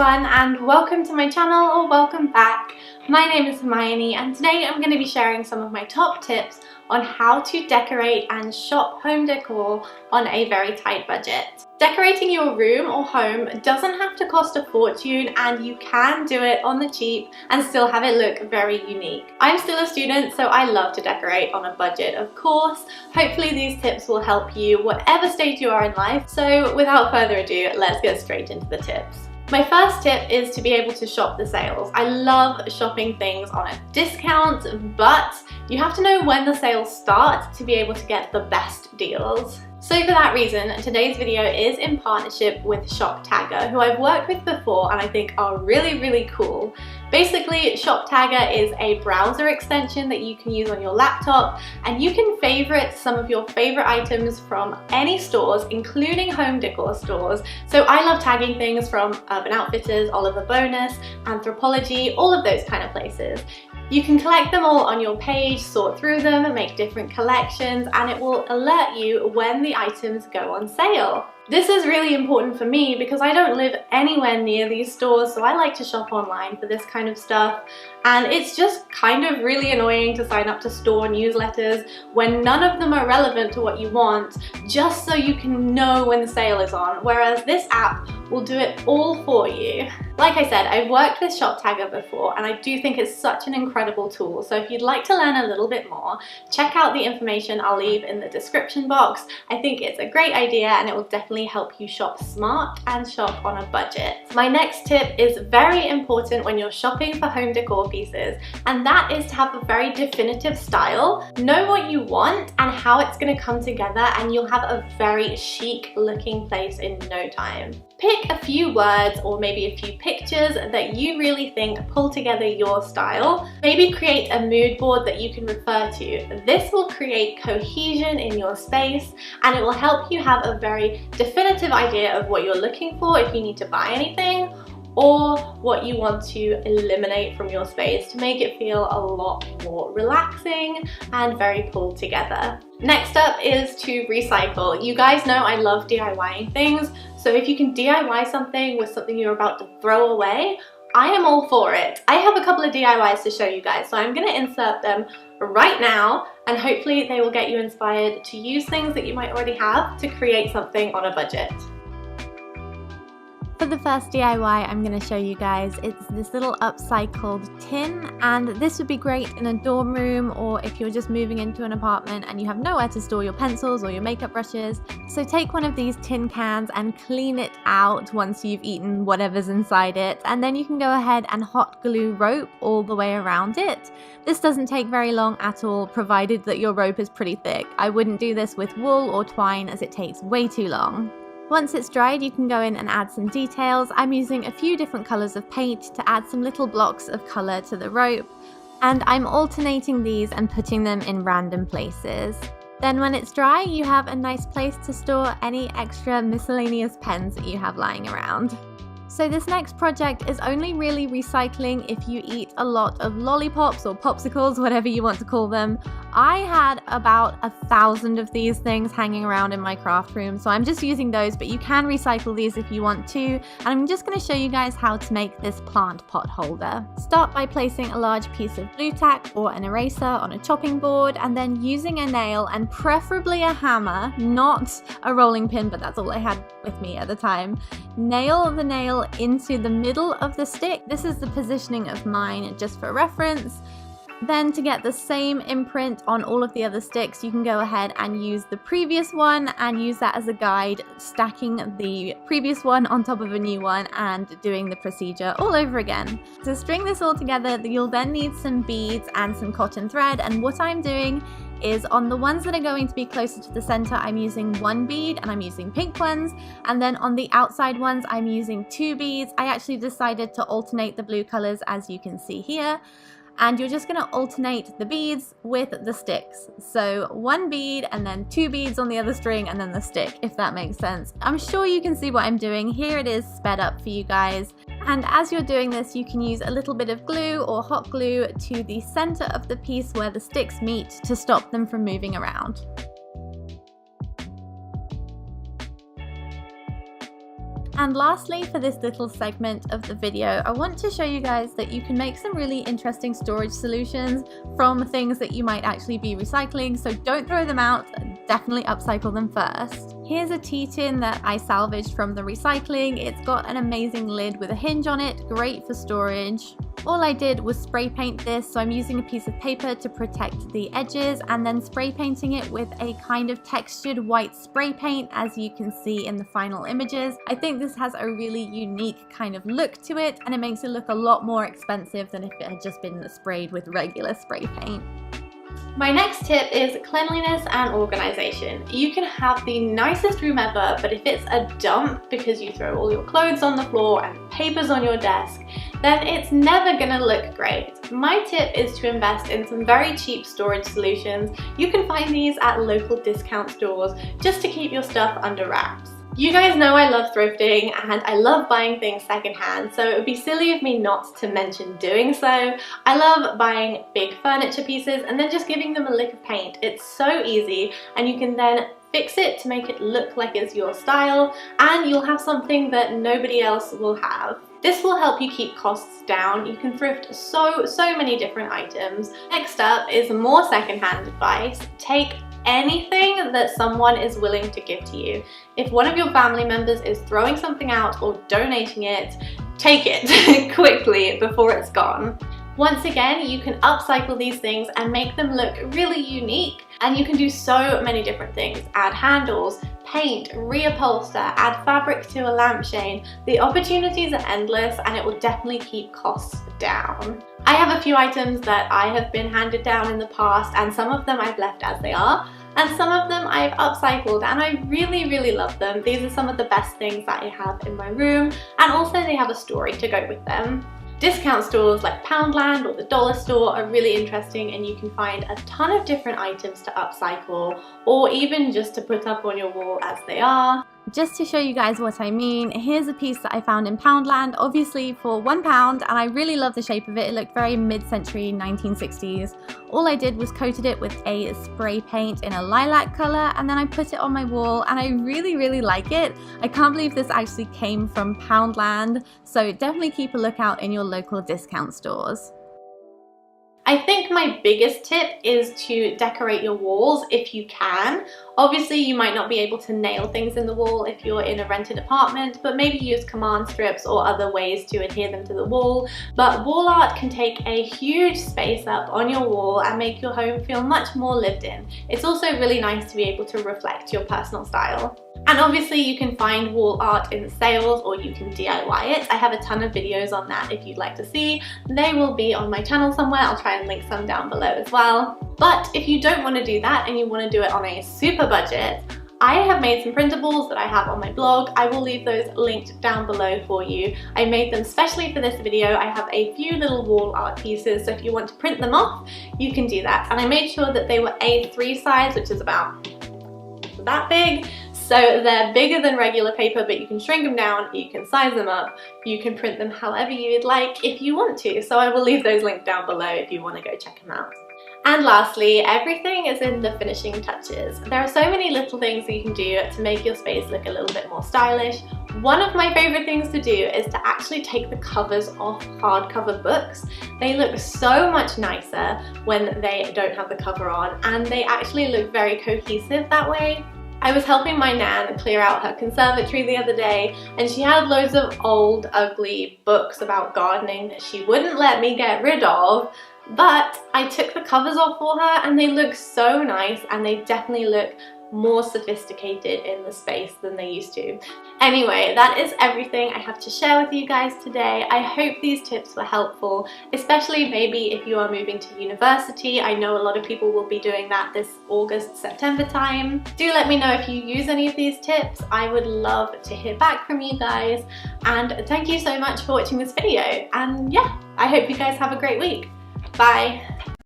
everyone, and welcome to my channel, or welcome back. My name is Hermione, and today I'm going to be sharing some of my top tips on how to decorate and shop home decor on a very tight budget. Decorating your room or home doesn't have to cost a fortune, and you can do it on the cheap and still have it look very unique. I'm still a student, so I love to decorate on a budget, of course. Hopefully these tips will help you whatever stage you are in life. So without further ado, let's get straight into the tips. My first tip is to be able to shop the sales. I love shopping things on a discount, but you have to know when the sales start to be able to get the best deals. So for that reason, today's video is in partnership with ShopTagger, who I've worked with before and I think are really cool. Basically, ShopTagger is a browser extension that you can use on your laptop, and you can favorite some of your favorite items from any stores, including home decor stores. So I love tagging things from Urban Outfitters, Oliver Bonus, Anthropologie, all of those kind of places. You can collect them all on your page, sort through them, and make different collections, and it will alert you when the items go on sale. This is really important for me because I don't live anywhere near these stores, so I like to shop online for this kind of stuff. And it's just kind of really annoying to sign up to store newsletters when none of them are relevant to what you want, just so you can know when the sale is on, whereas this app will do it all for you. Like I said, I've worked with ShopTagger before, and I do think it's such an incredible tool. So if you'd like to learn a little bit more, check out the information I'll leave in the description box. I think it's a great idea, and it will definitely help you shop smart and shop on a budget. My next tip is very important when you're shopping for home decor pieces, and that is to have a very definitive style. Know what you want and how it's going to come together, and you'll have a very chic looking place in no time. Pick a few words or maybe a few pictures that you really think pull together your style. Maybe create a mood board that you can refer to. This will create cohesion in your space, and it will help you have a very definitive idea of what you're looking for if you need to buy anything, or what you want to eliminate from your space to make it feel a lot more relaxing and very pulled together. Next up is to recycle. You guys know I love DIYing things, so if you can DIY something with something you're about to throw away, I am all for it. I have a couple of DIYs to show you guys, so I'm going to insert them right now, and hopefully they will get you inspired to use things that you might already have to create something on a budget. For the first DIY I'm going to show you guys, it's this little upcycled tin, and this would be great in a dorm room, or if you're just moving into an apartment and you have nowhere to store your pencils or your makeup brushes. So take one of these tin cans and clean it out once you've eaten whatever's inside it, and then you can go ahead and hot glue rope all the way around it. This doesn't take very long at all, provided that your rope is pretty thick. I wouldn't do this with wool or twine, as it takes way too long. Once it's dried, you can go in and add some details. I'm using a few different colours of paint to add some little blocks of colour to the rope, and I'm alternating these and putting them in random places. Then when it's dry, you have a nice place to store any extra miscellaneous pens that you have lying around. So this next project is only really recycling if you eat a lot of lollipops or popsicles, whatever you want to call them. I had about 1,000 of these things hanging around in my craft room, so I'm just using those, but you can recycle these if you want to. And I'm just going to show you guys how to make this plant pot holder. Start by placing a large piece of glue tack or an eraser on a chopping board, and then using a nail, and preferably a hammer, not a rolling pin, but that's all I had with me at the time. Nail the nail into the middle of the stick. This is the positioning of mine just for reference. Then to get the same imprint on all of the other sticks, you can go ahead and use the previous one and use that as a guide, stacking the previous one on top of a new one and doing the procedure all over again. To string this all together, you'll then need some beads and some cotton thread, and what I'm doing is on the ones that are going to be closer to the center, I'm using one bead, and I'm using pink ones, and then on the outside ones I'm using 2 beads. I actually decided to alternate the blue colors, as you can see here, and you're just going to alternate the beads with the sticks. So 1 bead and then 2 beads on the other string and then the stick, if that makes sense. I'm sure you can see what I'm doing. Here it is sped up for you guys. And as you're doing this, you can use a little bit of glue or hot glue to the center of the piece where the sticks meet to stop them from moving around. And lastly, for this little segment of the video, I want to show you guys that you can make some really interesting storage solutions from things that you might actually be recycling, so don't throw them out, definitely upcycle them first. Here's a tea tin that I salvaged from the recycling. It's got an amazing lid with a hinge on it, great for storage. All I did was spray paint this, so I'm using a piece of paper to protect the edges and then spray painting it with a kind of textured white spray paint, as you can see in the final images. I think this has a really unique kind of look to it, and it makes it look a lot more expensive than if it had just been sprayed with regular spray paint. My next tip is cleanliness and organization. You can have the nicest room ever, but if it's a dump because you throw all your clothes on the floor and papers on your desk, then it's never gonna look great. My tip is to invest in some very cheap storage solutions. You can find these at local discount stores just to keep your stuff under wraps. You guys know I love thrifting and I love buying things secondhand, so it would be silly of me not to mention doing so. I love buying big furniture pieces and then just giving them a lick of paint. It's so easy, and you can then fix it to make it look like it's your style, and you'll have something that nobody else will have. This will help you keep costs down. You can thrift so many different items. Next up is more secondhand advice. Take anything that someone is willing to give to you. If one of your family members is throwing something out or donating it, take it quickly before it's gone. Once again, you can upcycle these things and make them look really unique, and you can do so many different things. Add handles, paint, reupholster, add fabric to a lampshade. The opportunities are endless, and it will definitely keep costs down. I have a few items that I have been handed down in the past, and some of them I've left as they are, and some of them I've upcycled, and I really love them. These are some of the best things that I have in my room, and also they have a story to go with them. Discount stores like Poundland or the dollar store are really interesting, and you can find a ton of different items to upcycle or even just to put up on your wall as they are. Just to show you guys what I mean, here's a piece that I found in Poundland, obviously for £1, and I really love the shape of it. It looked very mid-century 1960s. All I did was coated it with a spray paint in a lilac colour, and then I put it on my wall, and I really like it. I can't believe this actually came from Poundland, so definitely keep a lookout in your local discount stores. I think my biggest tip is to decorate your walls if you can. Obviously, you might not be able to nail things in the wall if you're in a rented apartment, but maybe use command strips or other ways to adhere them to the wall. But wall art can take a huge space up on your wall and make your home feel much more lived in. It's also really nice to be able to reflect your personal style. And obviously you can find wall art in sales, or you can DIY it. I have a ton of videos on that if you'd like to see. They will be on my channel somewhere. I'll try and link some down below as well. But if you don't want to do that and you want to do it on a super budget, I have made some printables that I have on my blog. I will leave those linked down below for you. I made them specially for this video. I have a few little wall art pieces, so if you want to print them off, you can do that. And I made sure that they were A3 size, which is about that big. So they're bigger than regular paper, but you can shrink them down, you can size them up, you can print them however you'd like if you want to. So I will leave those linked down below if you want to go check them out. And lastly, everything is in the finishing touches. There are so many little things that you can do to make your space look a little bit more stylish. One of my favorite things to do is to actually take the covers off hardcover books. They look so much nicer when they don't have the cover on, and they actually look very cohesive that way. I was helping my nan clear out her conservatory the other day, and she had loads of old, ugly books about gardening that she wouldn't let me get rid of, but I took the covers off for her and they look so nice, and they definitely look more sophisticated in the space than they used to. Anyway, that is everything I have to share with you guys today. I hope these tips were helpful, especially maybe if you are moving to university. I know a lot of people will be doing that this August, September time. Do let me know if you use any of these tips. I would love to hear back from you guys, and thank you so much for watching this video. And yeah, I hope you guys have a great week. Bye!